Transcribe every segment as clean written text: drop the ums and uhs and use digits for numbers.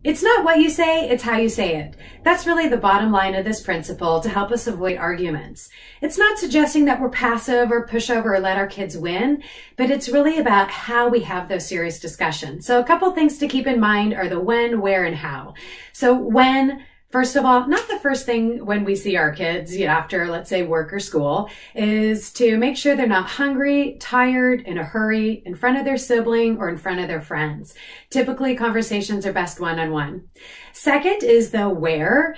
It's not what you say, it's how you say it. That's really the bottom line of this principle to help us avoid arguments. It's not suggesting that we're passive or pushover or let our kids win, but it's really about how we have those serious discussions. So a couple things to keep in mind are the when, where, and how. So when, first of all, not the first thing when we see our kids, after, let's say, work or school, is to make sure they're not hungry, tired, in a hurry, in front of their sibling or in front of their friends. Typically, conversations are best one-on-one. Second is the where.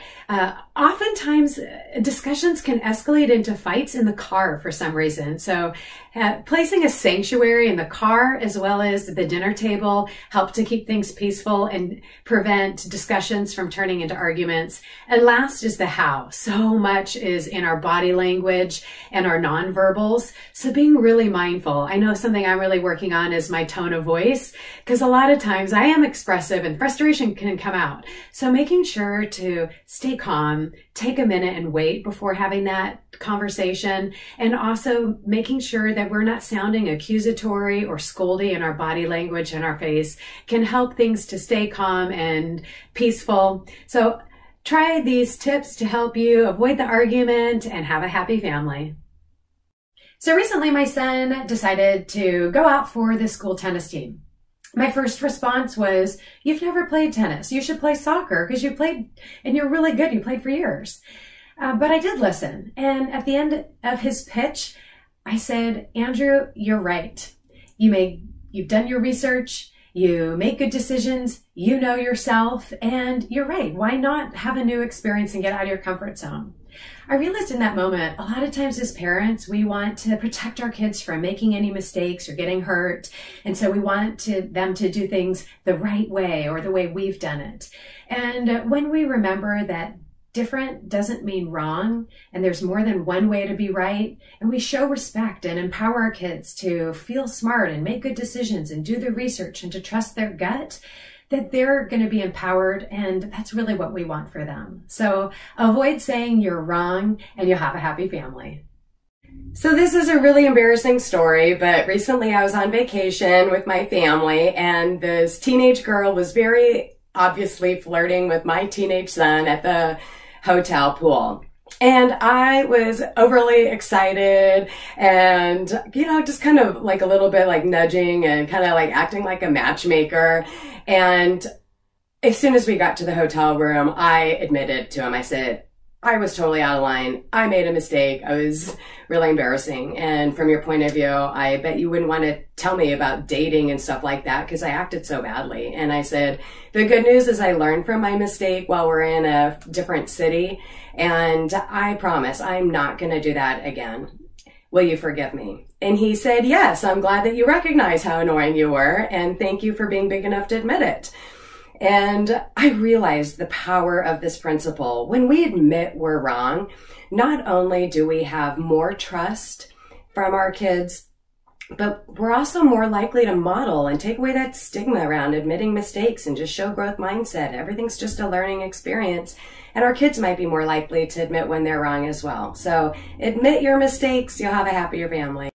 Oftentimes, discussions can escalate into fights in the car for some reason. So placing a sanctuary in the car as well as the dinner table help to keep things peaceful and prevent discussions from turning into arguments. And last is the how. So much is in our body language and our nonverbals. So being really mindful. I know something I'm really working on is my tone of voice, because a lot of times I am expressive and frustration can come out. So making sure to stay calm, take a minute and wait before having that conversation, and also making sure that we're not sounding accusatory or scoldy in our body language and our face can help things to stay calm and peaceful. So try these tips to help you avoid the argument and have a happy family. So recently my son decided to go out for the school tennis team. My first response was, you've never played tennis. You should play soccer because you played and you're really good. You played for years. But I did listen. And at the end of his pitch, I said, Andrew, you're right. You've done your research. You make good decisions. You know yourself. And you're right. Why not have a new experience and get out of your comfort zone? I realized in that moment, a lot of times as parents, we want to protect our kids from making any mistakes or getting hurt. And so we want them to do things the right way or the way we've done it. And when we remember that different doesn't mean wrong, and there's more than one way to be right, and we show respect and empower our kids to feel smart and make good decisions and do the research and to trust their gut, that they're going to be empowered, and that's really what we want for them. So avoid saying you're wrong, and you'll have a happy family. So this is a really embarrassing story, but recently I was on vacation with my family, and this teenage girl was very obviously flirting with my teenage son at the hotel pool. And I was overly excited and, just kind of like a little bit like nudging and kind of like acting like a matchmaker. And as soon as we got to the hotel room, I admitted to him, I said, I was totally out of line. I made a mistake. I was really embarrassing. And from your point of view, I bet you wouldn't want to tell me about dating and stuff like that because I acted so badly. And I said, the good news is I learned from my mistake while we're in a different city. And I promise I'm not going to do that again. Will you forgive me? And he said, yes, I'm glad that you recognize how annoying you were. And thank you for being big enough to admit it. And I realized the power of this principle. When we admit we're wrong, not only do we have more trust from our kids, but we're also more likely to model and take away that stigma around admitting mistakes and just show growth mindset. Everything's just a learning experience. And our kids might be more likely to admit when they're wrong as well. So admit your mistakes, you'll have a happier family.